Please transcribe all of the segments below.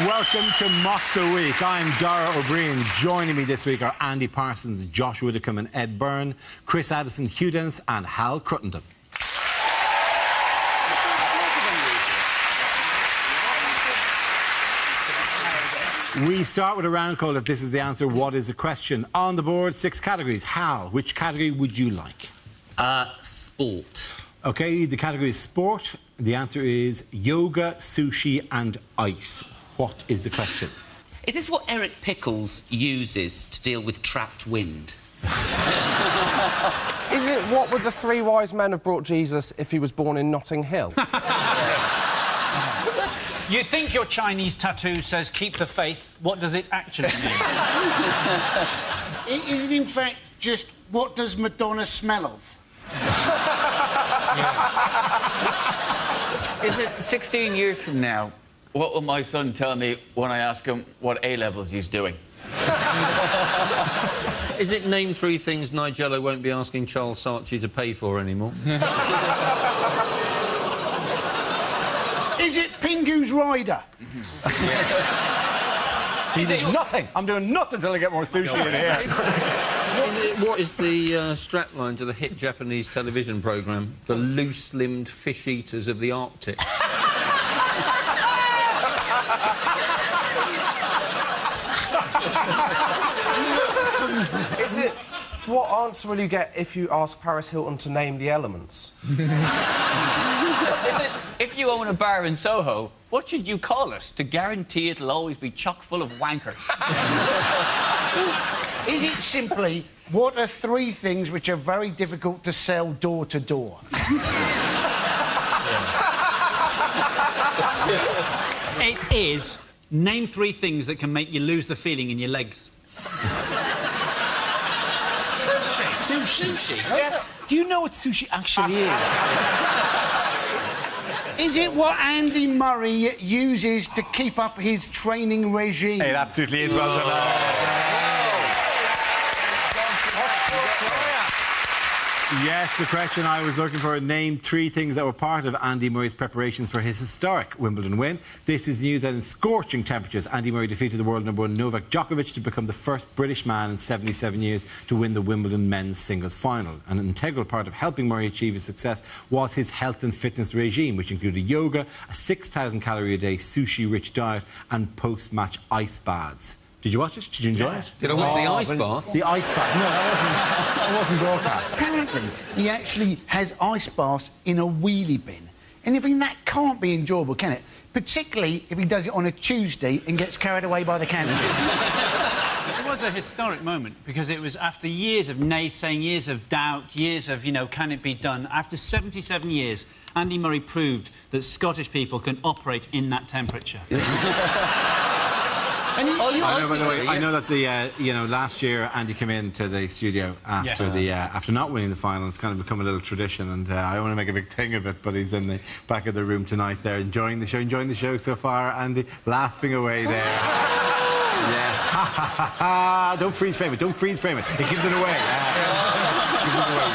welcome to Mock the Week. I'm Dara O'Brien. Joining me this week are Andy Parsons, Josh Widdicombe and Ed Byrne, Chris Addison, Hugh Dennis and Hal Cruttenden. We start with a round called If This Is the Answer, What Is the Question? On the board, 6 categories. Hal, which category would you like? Sport. OK, the category is sport. The answer is yoga, sushi and ice. What is the question? Is this what Eric Pickles uses to deal with trapped wind? Is it what would the 3 wise men have brought Jesus if he was born in Notting Hill? You think your Chinese tattoo says keep the faith. What does it actually mean? Is it in fact just what does Madonna smell of? Is it 16 years from now, what will my son tell me when I ask him what A-levels he's doing? Is it name 3 things Nigella won't be asking Charles Saatchi to pay for anymore? Is it Pingu's Rider? He did nothing. I'm doing nothing till I get more sushi in here. What is the strapline to the hit Japanese television programme, The Loose-Limbed Fish Eaters of the Arctic? Is it what answer will you get if you ask Paris Hilton to name the elements? Is it, if you own a bar in Soho, what should you call it to guarantee it'll always be chock full of wankers? Is it simply what are 3 things which are very difficult to sell door to door? It is name 3 things that can make you lose the feeling in your legs. Sushi? Yeah. Do you know what sushi actually is? Is it what Andy Murray uses to keep up his training regime? It absolutely is. Well done. Yes, the question I was looking for, name 3 things that were part of Andy Murray's preparations for his historic Wimbledon win. This is news that in scorching temperatures, Andy Murray defeated the world #1 Novak Djokovic to become the first British man in 77 years to win the Wimbledon men's singles final. An integral part of helping Murray achieve his success was his health and fitness regime, which included yoga, a 6,000-calorie-a-day sushi-rich diet and post-match ice baths. Did you watch it? Did you enjoy it? Did I watch the ice bath? The ice bath? No, that wasn't broadcast. Apparently, he actually has ice baths in a wheelie bin. And I think that can't be enjoyable, can it? Particularly if he does it on a Tuesday and gets carried away by the cancer. It was a historic moment because it was after years of naysaying, years of doubt, years of, you know, can it be done? After 77 years, Andy Murray proved that Scottish people can operate in that temperature. I know, by the way, I know that the you know, last year Andy came into the studio after after not winning the final. It's kind of become a little tradition, and I don't want to make a big thing of it, but he's in the back of the room tonight there, enjoying the show so far. Andy, laughing away there. Yes, ha ha ha ha! Don't freeze frame it. Don't freeze frame it. It gives it away. Gives it away.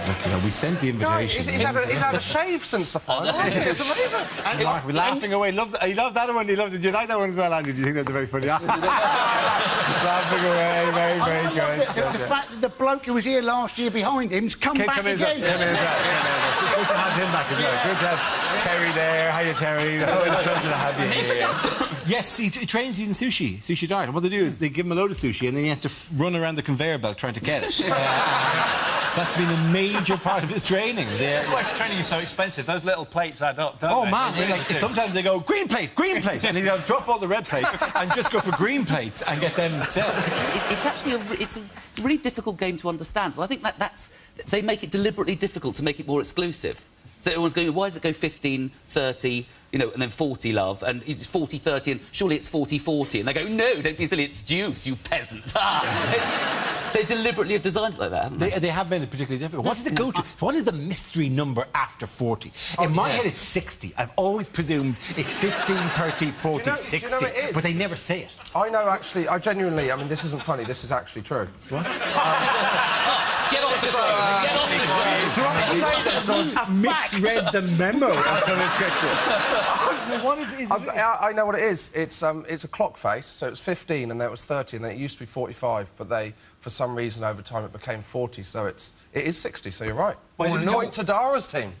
Look, you know, we sent the invitation. He's had a shave since the final. It's amazing. And we're laughing away. He loved that one. Did you like that one as well, Andy? Do you think that's very funny? Laughing away. Very, very good. The fact that the bloke who was here last year behind him's come back again. Good to have him back as well. Good to have Terry there. Hiya, Terry. Good to have you here. Yes, he trains using sushi diet. And what they do is they give him a load of sushi and then he has to run around the conveyor belt trying to get it. That's been a major part of his training. That's why his training is so expensive. Those little plates add up, don't they? Man, really sometimes they go, green plate, and they'll drop all the red plates and just go for green plates and get them instead. It's actually a really difficult game to understand. And I think they make it deliberately difficult to make it more exclusive. So everyone's going, why does it go 15, 30, you know, and then 40, love, and it's 40, 30, and surely it's 40, 40. And they go, no, don't be silly, it's juice, you peasant. They deliberately have designed it like that, haven't they? They have made it particularly difficult. What does it go to? What is the mystery number after 40? In my head, it's 60. I've always presumed it's 15, 30, 40, 60. You know it is? But they never say it. I know, actually, I genuinely, I mean, this isn't funny, this is actually true. What? Get off the show! Get off the show! say this or misread the memo of Philip Kitchen. What is I know what it is. It's a clock face, so it's 15 and then it was 30 and then it used to be 45, but they, for some reason, over time it became 40, so it is 60, so you're right. Well, Well, point to Dara's team.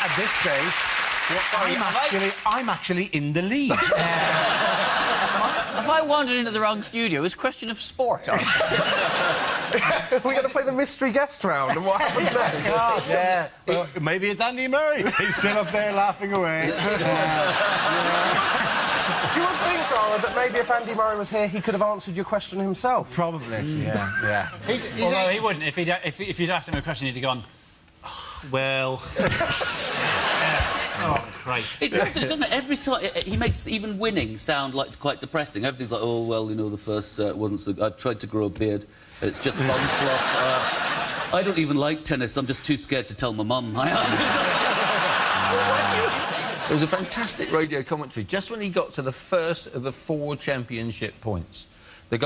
At this stage, I'm actually in the lead. Have I wandered into the wrong studio? It's a question of sport. We're going to play the mystery guest round, and what happens next? Yeah. Well, maybe it's Andy Murray. He's still up there laughing away. You would think, Dara, that maybe if Andy Murray was here, he could have answered your question himself. Probably, actually, yeah. Although he wouldn't. If you'd asked him a question, he'd have gone, well... Oh, Christ. It does, doesn't it? Every time he makes even winning sound like quite depressing. Everything's like, oh well, you know, the first set wasn't so. I tried to grow a beard. It's just bum fluff. I don't even like tennis. I'm just too scared to tell my mum. I am. There was a fantastic radio commentary just when he got to the first of the 4 championship points. The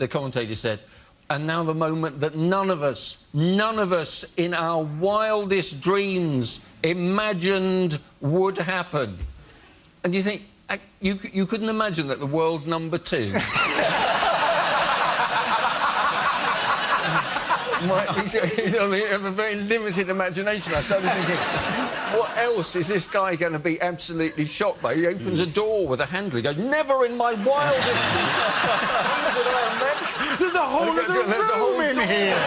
commentator said, and now the moment that none of us in our wildest dreams imagined would happen. And you think, you couldn't imagine that the world number 2... he's only have a very limited imagination. I started thinking, what else is this guy going to be absolutely shocked by? He opens a door with a handle. He goes, never in my wildest There's a whole other room in here.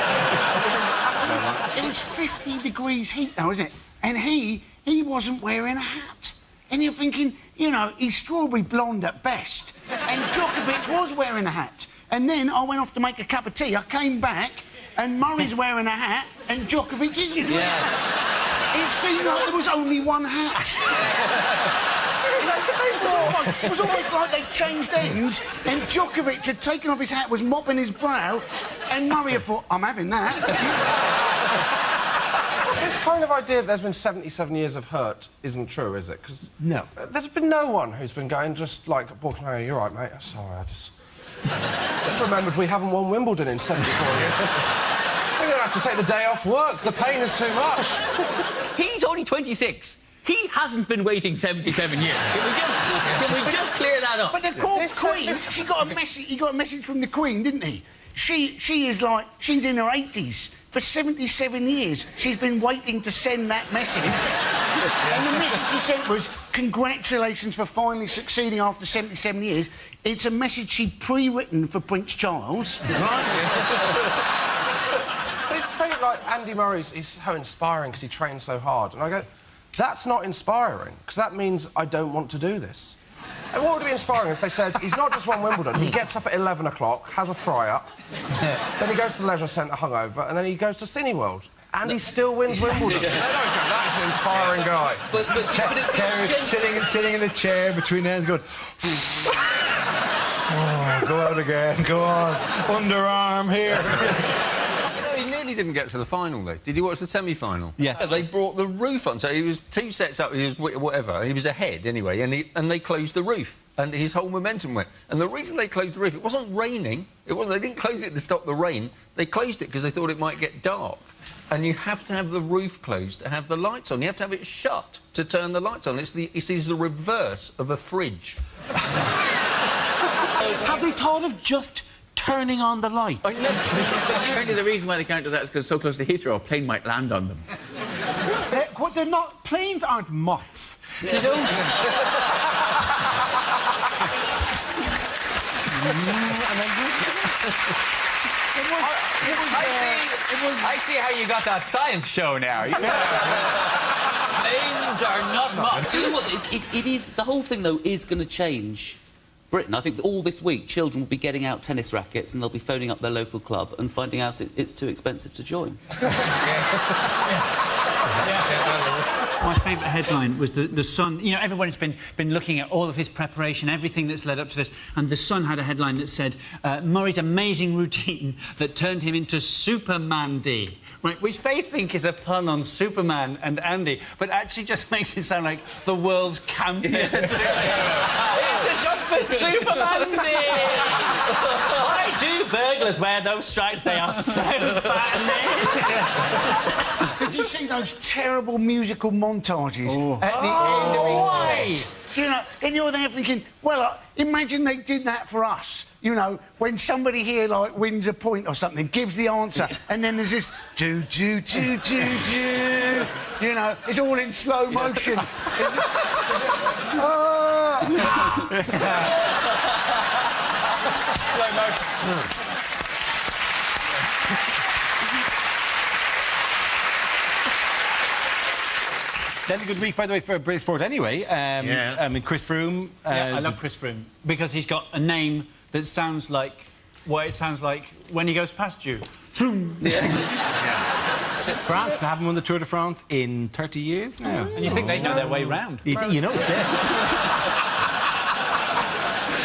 It was 50 degrees heat, though, isn't it? And he wasn't wearing a hat. And you're thinking, you know, he's strawberry blonde at best. And Djokovic was wearing a hat. And then I went off to make a cup of tea. I came back, and Murray's wearing a hat, and Djokovic isn't. Yes. It seemed like there was only one hat. It was almost like they changed ends, and Djokovic had taken off his hat, was mopping his brow, and Murray had thought, I'm having that. This kind of idea that there's been 77 years of hurt isn't true, is it? Because No. There's been no one who's been going just like walking around. You're right, mate. Sorry, I just remembered we haven't won Wimbledon in 74 years. We're going to have to take the day off work. The pain is too much. He's only 26. He hasn't been waiting 77 years. Can we just clear that up? But the Queen, she got a message. He got a message from the Queen, didn't he? She is like, she's in her 80s. For 77 years, she's been waiting to send that message. And the message she sent was, congratulations for finally succeeding after 77 years. It's a message she'd pre-written for Prince Charles, right? They say, like, Andy Murray's he's so inspiring because he trains so hard. And I go, that's not inspiring, because that means I don't want to do this. And what would be inspiring if they said, he's not just won Wimbledon, he gets up at 11 o'clock, has a fry-up, then he goes to the leisure centre hungover, and then he goes to Cineworld. And he still wins Wimbledon. That's an inspiring guy. But Sitting in the chair between hands going... Oh, go out again, go on. Underarm here. He nearly didn't get to the final, though. Did you watch the semi-final? Yes. They brought the roof on, so he was 2 sets up, he was whatever, he was ahead anyway, and they closed the roof, and his whole momentum went. And the reason they closed the roof, it wasn't raining, they didn't close it to stop the rain, they closed it because they thought it might get dark. And you have to have the roof closed to have the lights on. You have to have it shut to turn the lights on. It's the reverse of a fridge. Have they thought of just turning on the lights? Apparently the reason why they can't do that is because so close to Heathrow, a plane might land on them. They're not... Planes aren't moths. They don't... I see how you got that science show now. Planes are not moths. Do you know what? It is... The whole thing, though, is going to change Britain. I think that all this week, children will be getting out tennis rackets and they'll be phoning up their local club and finding out it's too expensive to join. My favourite headline was the Sun. You know, everyone's been looking at all of his preparation, everything that's led up to this, and the Sun had a headline that said Murray's amazing routine that turned him into Superman D, right? Which they think is a pun on Superman and Andy, but actually just makes him sound like the world's campiest superhero. It's a job for Superman D. I do burglars wear those stripes. They are so fat. Did you see those terrible musical montages at the end of each set? You know, and you're there thinking, well, imagine they did that for us. You know, when somebody here, like, wins a point or something, gives the answer, and then there's this do, do, do, do, do. You know, it's all in slow motion. Slow motion. Then a good week, by the way, for British sport anyway. Yeah. I mean, Chris Froome... Yeah, I love Chris Froome because he's got a name that sounds like what it sounds like when he goes past you. Froome. France haven't won the Tour de France in 30 years now. And you think they know their way round. You know it's there.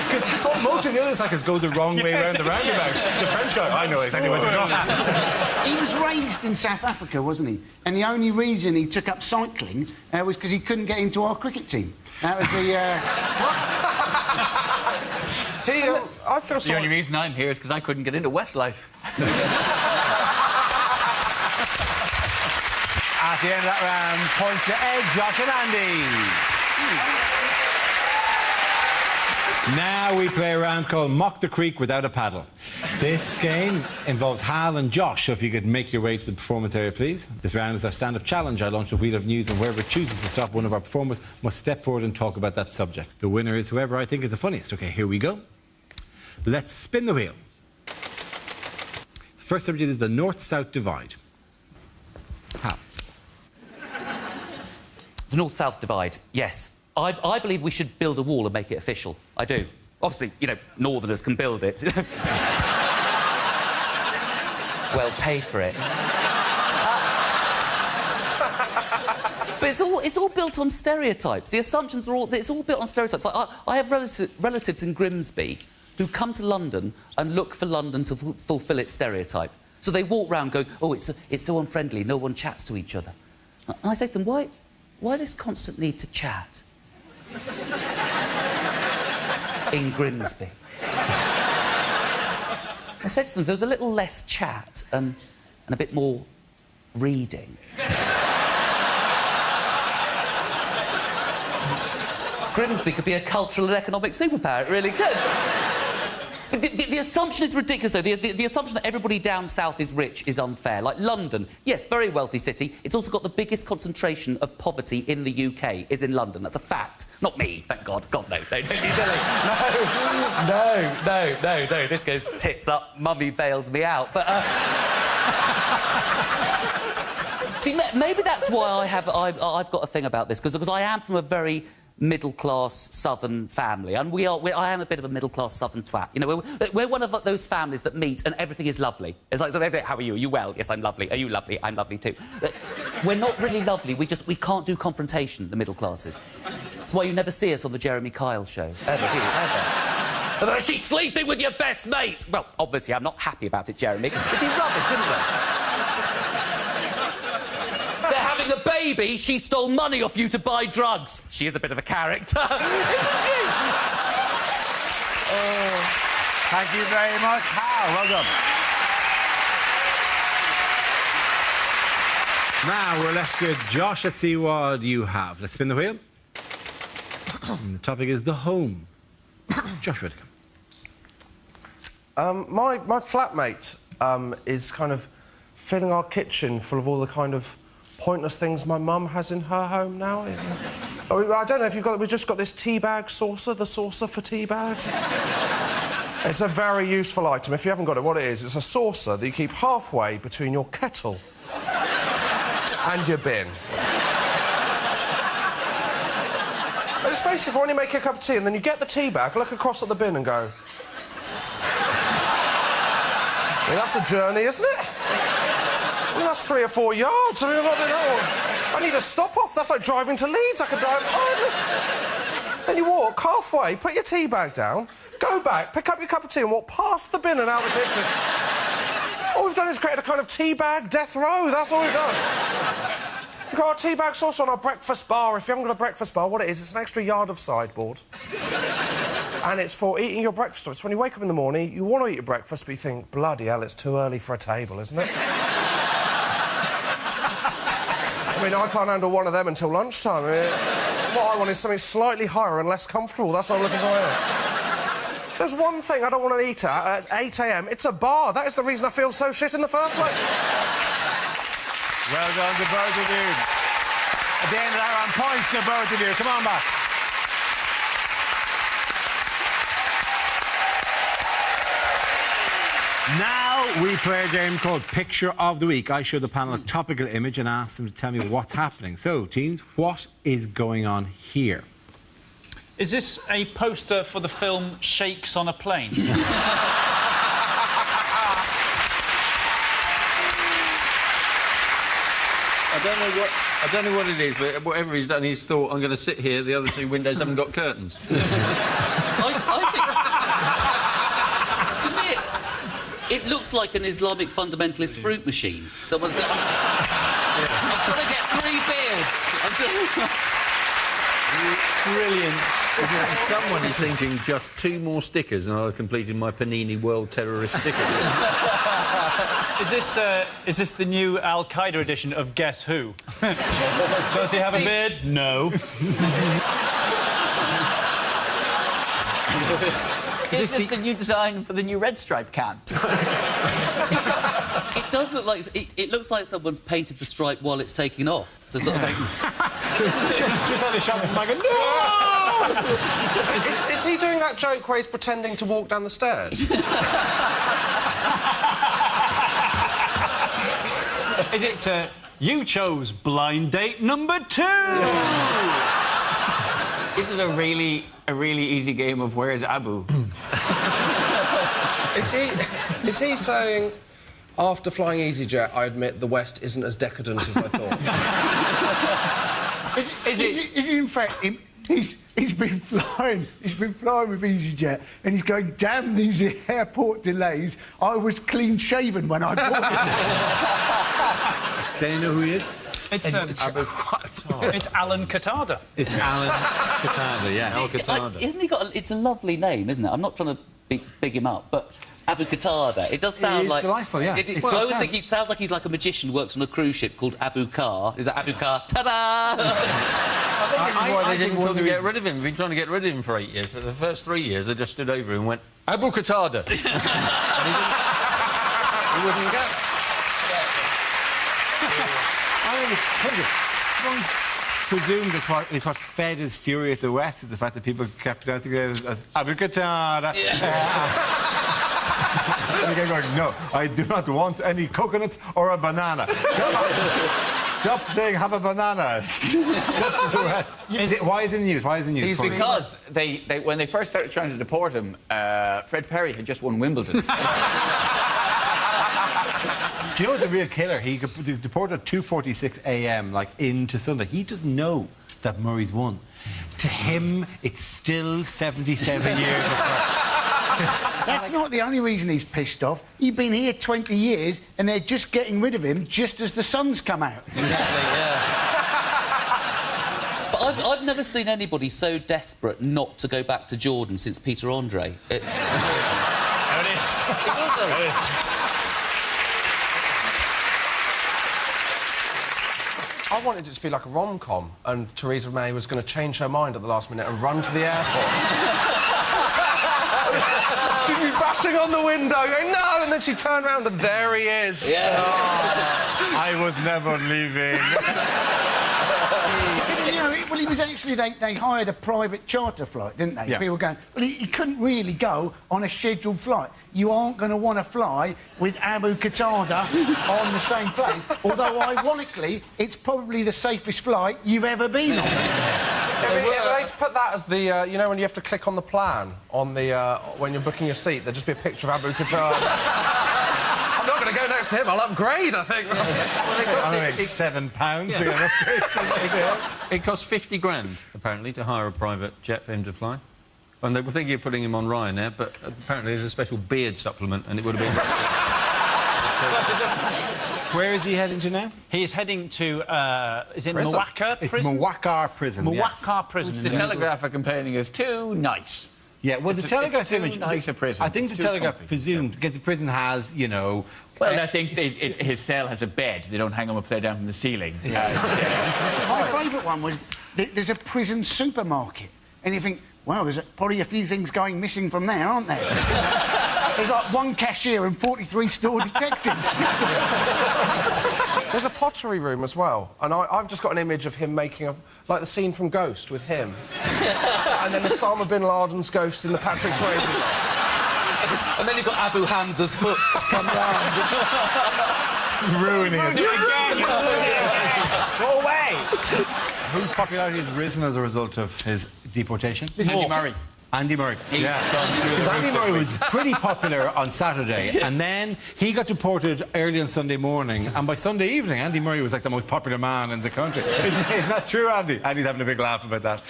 Because most of the other cyclists go the wrong way around the roundabout. The French guy, I know exactly what they're doing. He was raised in South Africa, wasn't he? And the only reason he took up cycling was because he couldn't get into our cricket team. That was the... I feel The sorry. only reason I'm here is because I couldn't get into Westlife. At the end of that round, points to Ed, Josh and Andy. Now we play a round called Mock the Creek Without a Paddle. This game involves Hal and Josh, so if you could make your way to the performance area, please. This round is our stand-up challenge. I launch a wheel of news, and whoever chooses to stop one of our performers must step forward and talk about that subject. The winner is whoever I think is the funniest. OK, here we go. Let's spin the wheel. The first subject is the North-South divide. Hal. The North-South divide, yes. I believe we should build a wall and make it official. I do. Obviously, you know, Northerners can build it. Well, pay for it. But it's all built on stereotypes. The assumptions are it's all built on stereotypes. Like, I have relatives in Grimsby who come to London and look for London to fulfil its stereotype. So they walk round going, oh, it's so unfriendly, no one chats to each other. And I say to them, why this constant need to chat? In Grimsby. I said to them, there was a little less chat and a bit more reading. Grimsby could be a cultural and economic superpower, it really could. The assumption is ridiculous, though. The assumption that everybody down south is rich is unfair. Like London, yes, very wealthy city. It's also got the biggest concentration of poverty in the UK is in London. That's a fact. Not me, thank God. God, no. Don't be silly. No. This goes tits up. Mummy bails me out. But, see, maybe that's why I've got a thing about this, because I am from a very middle-class southern family, and I am a bit of a middle-class southern twat. You know, we're one of those families that meet and everything is lovely. It's like, so how are you? Are you well? Yes, I'm lovely. Are you lovely? I'm lovely too. But we're not really lovely. We can't do confrontation, the middle classes. That's why you never see us on the Jeremy Kyle show. Ever. She's sleeping with your best mate! Well, obviously, I'm not happy about it, Jeremy. It'd be rubbish, wouldn't it? They're having a baby, she stole money off you to buy drugs. She is a bit of a character. Thank you very much, Hal. Well done. Now we're left with Josh. Let's see what you have. Let's spin the wheel. The topic is the home. Josh Whittaker. My flatmate is kind of filling our kitchen full of all the kind of pointless things my mum has in her home now. I don't know if you've got... We've just got this tea bag saucer, the saucer for tea bags. It's a very useful item. If you haven't got it, what it is, it's a saucer that you keep halfway between your kettle and your bin. And it's basically for when you make a cup of tea and then you get the tea bag, look across at the bin and go... I mean, that's a journey, isn't it? I mean, that's 3 or 4 yards. I mean, I need a stop-off. That's like driving to Leeds. I could die of tiredness. Then you walk halfway, put your tea bag down, go back, pick up your cup of tea and walk past the bin and out the kitchen. All we've done is create a kind of tea bag death row. That's all we've done. We've got our tea bag sauce on our breakfast bar. If you haven't got a breakfast bar, what it is, it's an extra yard of sideboard. And it's for eating your breakfast. It's when you wake up in the morning, you want to eat your breakfast, but you think, bloody hell, it's too early for a table, isn't it? I mean, I can't handle one of them until lunchtime. I mean, what I want is something slightly higher and less comfortable. That's what I'm looking for here. There's one thing I don't want to eat at 8 a.m. It's a bar. That is the reason I feel so shit in the first place. Well done to both of you. At the end of that round, points to both of you. Come on back. Now we play a game called Picture of the Week. I show the panel a topical image and ask them to tell me what's happening. So, teams, what is going on here? Is this a poster for the film Shakes on a Plane? I don't know what it is, but whatever he's done, he's thought, I'm going to sit here, the other two windows haven't got curtains. To me, it looks like an Islamic fundamentalist fruit machine. Someone's got... I'm trying to get 3 beers. Brilliant. Someone is thinking just 2 more stickers and I've completed my Panini World Terrorist sticker. Is this the new Al Qaeda edition of Guess Who? Does he have a beard? No. Is this the new design for the new Red Stripe can? It does look like... It looks like someone's painted the stripe while it's taking off. So sort of... Just on the shot, this man going, no! Is he doing that joke where he's pretending to walk down the stairs? Is it, you chose blind date number 2? Is it a really easy game of Where's Abu? Is he saying, after flying EasyJet, I admit the West isn't as decadent as I thought? Is it in fact he's been flying with EasyJet and he's going, damn these airport delays. I was clean shaven when I bought it. Do you know who he is? It's Alan Qatada. It's Alan Qatada, yeah. Al Qatada. Isn't he got... It's a lovely name, isn't it? I'm not trying to big him up, but... Abu Qatada. It does sound like... It's delightful, yeah. I always think he sounds like he's like a magician who works on a cruise ship called Abu Car. Is that Abu Car? Ta-da! I think this is why they didn't want to get rid of him. We've been trying to get rid of him for 8 years, but the first 3 years they just stood over him and went, Abu Qatada. He wouldn't go. I think it's presumed it's what fed his fury at the West is the fact that people kept dancing as Abu Qatada. And again going, no, I do not want any coconuts or a banana. Stop saying have a banana. Why is it news? Why is it news? Because when they first started trying to deport him, Fred Perry had just won Wimbledon. Do you know the real killer? He could deport at 2:46 a.m. like into Sunday. He doesn't know that Murray's won. To him, it's still 77 years apart. That's not the only reason he's pissed off. He's been here 20 years and they're just getting rid of him just as the sun's come out. Exactly, yeah. But I've never seen anybody so desperate not to go back to Jordan since Peter Andre. It's... There it is. I wanted it to be like a rom-com, and Theresa May was going to change her mind at the last minute and run to the airport. She'd be bashing on the window, going, no! And then she'd turn around and there he is. Yeah. Oh, I was never leaving. You know, well, he was actually... They hired a private charter flight, didn't they? Yeah. People going, well, he couldn't really go on a scheduled flight. You aren't going to want to fly with Abu Qatada on the same plane. Although, ironically, it's probably the safest flight you've ever been on. They'd put that as the, you know, when you have to click on the plan on the, when you're booking a seat, there'd just be a picture of Abu Qatada. I'm not going to go next to him, I'll upgrade, I think. I think £7 to get an upgrade. It cost 50 grand, apparently, to hire a private jet for him to fly. And they were thinking of putting him on Ryanair, but apparently there's a special beard supplement, and it would have been... Where is he heading to now? He is heading to, is it Prison. Mowacar It's Prison? Mowacar Prison, yes. Mowacar Prison. The Telegraph are complaining is too nice. Yeah, well, the Telegraph's image... nice a prison. I think It's the too Telegraph comfy. presumed, because the prison has, you know... Well, I think his cell has a bed. They don't hang him upside down from the ceiling. My favourite one was there's a prison supermarket, and you think, well, there's probably a few things going missing from there, aren't there? There's like one cashier and 43 store detectives. There's a pottery room as well, and I've just got an image of him making like the scene from Ghost with him, and then Osama bin Laden's ghost in the Patrick Swayze. And then you've got Abu Hamza's hook to come round. Ruining it. Go away! Whose popularity has risen as a result of his deportation? Andy Murray. Andy Murray. Yeah. Because Andy Murray was pretty popular on Saturday, and then he got deported early on Sunday morning, and by Sunday evening, Andy Murray was like the most popular man in the country. Isn't that true, Andy? Andy's having a big laugh about that.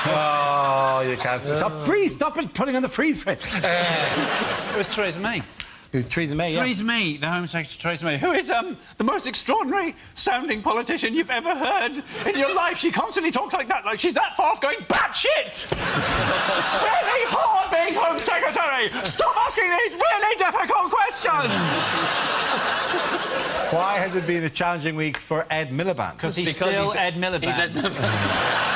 Oh, you can't stop. Freeze! Stop it! Putting on the freeze frame. It was Theresa May. It was Theresa May, yeah. Theresa May, the Home Secretary Theresa May, who is the most extraordinary sounding politician you've ever heard in your life. She constantly talks like that, like she's that far off going batshit. It's really hard being Home Secretary. Stop asking these really difficult questions. Why has it been a challenging week for Ed Miliband? Because he's still Ed Miliband. He's Ed Miliband.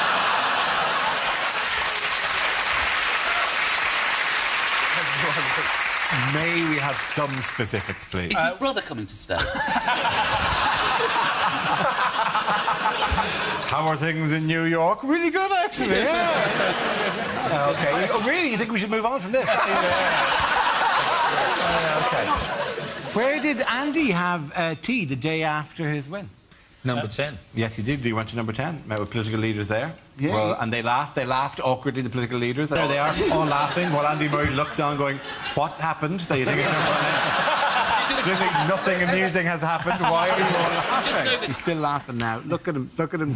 May we have some specifics, please? Is his brother coming to stay? How are things in New York? Really good, actually. Yeah. Okay. Oh, really? You think we should move on from this? Okay. Where did Andy have tea the day after his win? Number 10. Yes, he did. He went to number 10. Met with political leaders there. Yeah. Well, and they laughed. They laughed awkwardly, the political leaders. There they are, all laughing, while Andy Murray looks on going, what happened that you think is so funny? Literally nothing amusing has happened. Why are you all laughing? He's still laughing now. Look at him there. There he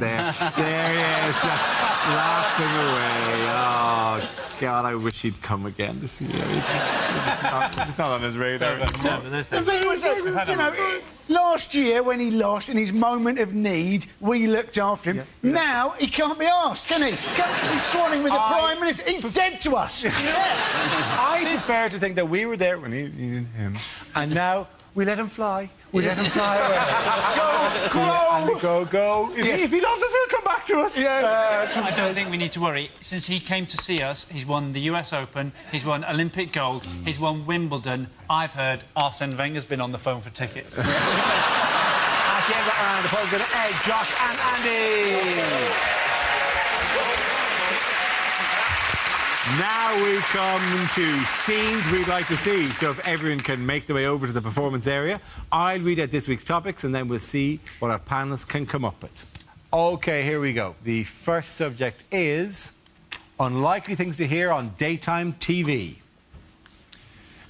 is, just laughing away. Oh, God, I wish he'd come again this year. He's not on his radar. No, but there's The thing was that, you know, last year when he lost in his moment of need, we looked after him. Yeah. Now he can't be asked, can he? He's swanning with the Prime Minister. He's dead to us. I prefer to think that we were there when he needed him, and now we let him fly. We let him fly away. Go. If he loves us, he'll come back to us. I don't think we need to worry. Since he came to see us, he's won the US Open, he's won Olympic gold, he's won Wimbledon. I've heard Arsene Wenger's been on the phone for tickets. At the end of that round, the poll's going to Ed, Josh and Andy. Now we come to scenes we'd like to see. So if everyone can make their way over to the performance area, I'll read out this week's topics and then we'll see what our panellists can come up with. OK, here we go. The first subject is unlikely things to hear on daytime TV.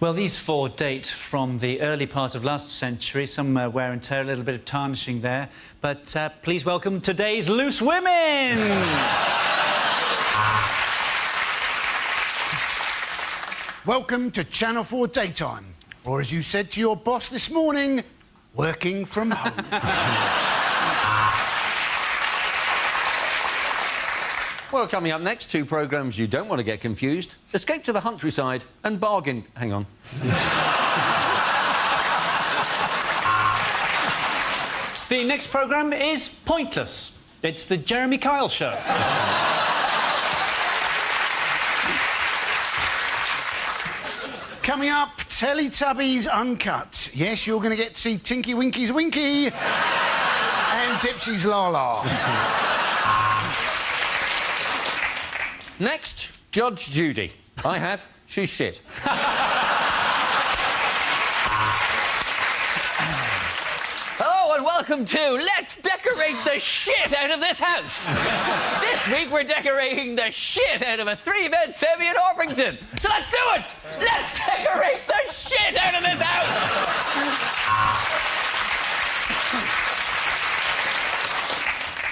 Well, these four date from the early part of last century. Some wear and tear, a little bit of tarnishing there. But please welcome today's loose women. Welcome to Channel 4 Daytime, or as you said to your boss this morning, working from home. Well, coming up next, two programmes you don't want to get confused. Escape to the Countryside and Bargain... Hang on. The next programme is Pointless. It's the Jeremy Kyle Show. Coming up, Teletubbies Uncut. Yes, you're going to get to see Tinky Winky's Winky and Dipsy's La La. Next, Judge Judy. I have. She's shit. Hello and welcome to Let's Decorate the Shit Out of This House. This week we're decorating the shit out of a 3-bed semi in Orpington. So let's do it! Let's decorate the shit out of this house!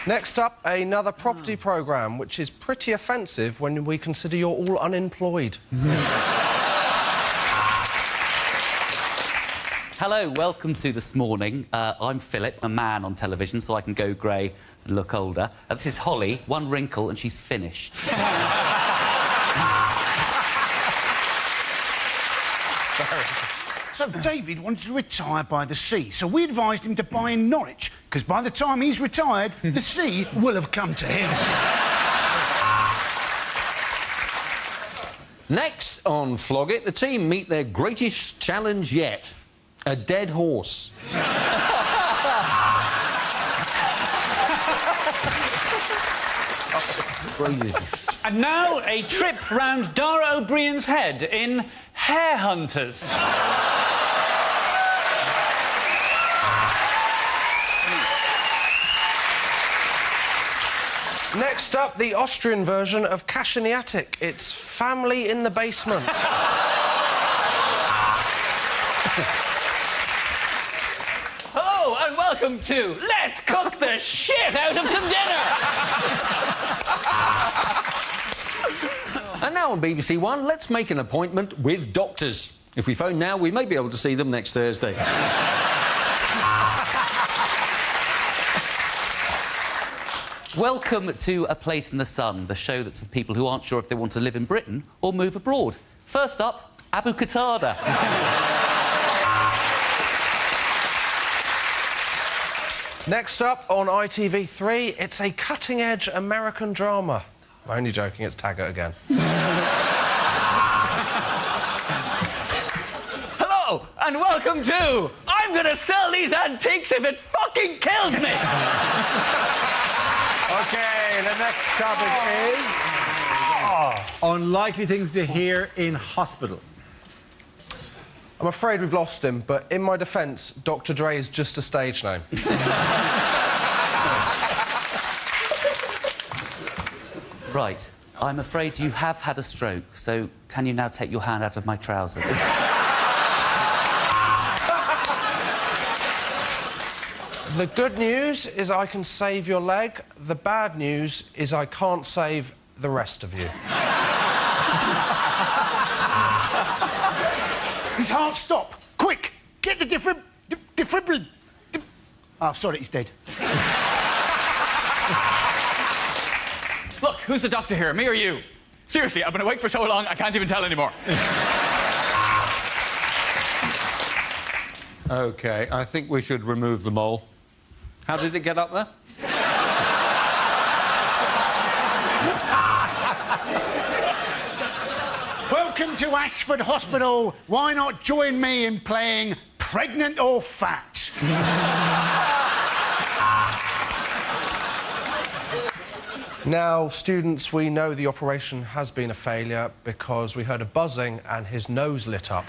Next up, another property programme, which is pretty offensive when we consider you're all unemployed. Hello, welcome to This Morning. I'm Philip, a man on television, so I can go grey and look older. This is Holly, one wrinkle and she's finished. So David wanted to retire by the sea, so we advised him to buy in Norwich, because by the time he's retired, the sea will have come to him. Next on Flog It, the team meet their greatest challenge yet. A dead horse. And now a trip round Dara O'Brien's head in Hair Hunters. Next up, the Austrian version of Cash in the Attic. It's Family in the Basement. Hello and welcome to Let's Cook the Shit Out of Some Dinner! And now on BBC One, let's make an appointment with doctors. If we phone now, we may be able to see them next Thursday. Welcome to A Place in the Sun, the show that's for people who aren't sure if they want to live in Britain or move abroad. First up, Abu Qatada. Next up on ITV3, it's a cutting-edge American drama. I'm only joking, it's Taggart again. Hello and welcome to I'm gonna sell these antiques if it fucking kills me! OK, the next topic is... unlikely things to hear in hospital. I'm afraid we've lost him, but in my defence, Dr. Dre is just a stage name. Right, I'm afraid you have had a stroke, so can you now take your hand out of my trousers? The good news is I can save your leg. The bad news is I can't save the rest of you. His heart stopped. Quick, get the defibrillator. Oh, sorry, he's dead. Look, who's the doctor here, me or you? Seriously, I've been awake for so long, I can't even tell anymore. OK, I think we should remove the mole. How did it get up there? Welcome to Ashford Hospital. Why not join me in playing Pregnant or Fat? Now, students, we know the operation has been a failure because we heard a buzzing and his nose lit up.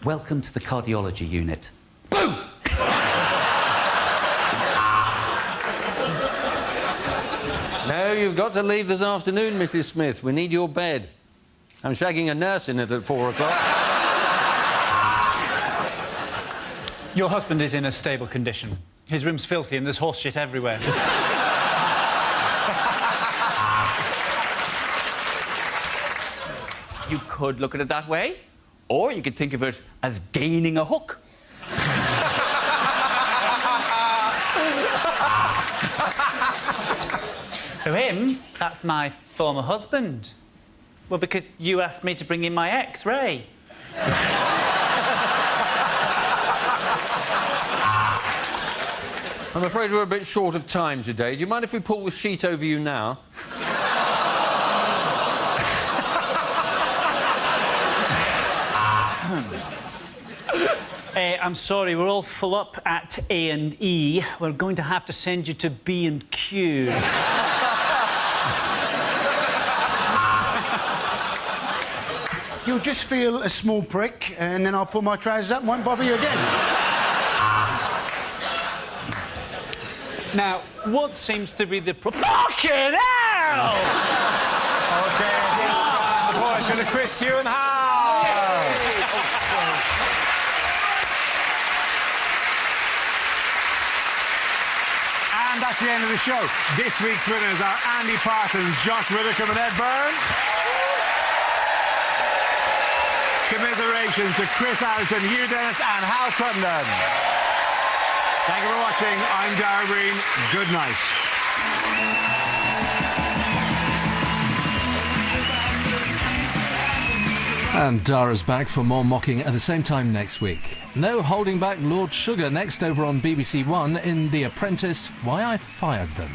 Welcome to the cardiology unit. Boom! No, you've got to leave this afternoon, Mrs. Smith. We need your bed. I'm shagging a nurse in it at 4 o'clock. Your husband is in a stable condition. His room's filthy and there's horse shit everywhere. You could look at it that way, or you could think of it as gaining a hook. To him, that's my former husband. Well, because you asked me to bring in my ex, Ray. I'm afraid we're a bit short of time today. Do you mind if we pull the sheet over you now? I'm sorry, we're all full up at A&E. We're going to have to send you to B&Q. You'll just feel a small prick, and then I'll pull my trousers up and won't bother you again. Now, what seems to be the Fucking hell! OK, the boys go to Chris Hugh in the house. And that's the end of the show. This week's winners are Andy Parsons, Josh Widdicombe and Ed Byrne. Commiserations to Chris Allison, Hugh Dennis and Hal Cruttenden. Thank you for watching. I'm Dara Breen. Good night. And Dara's back for more mocking at the same time next week. No holding back Lord Sugar next over on BBC One in The Apprentice, Why I Fired Them.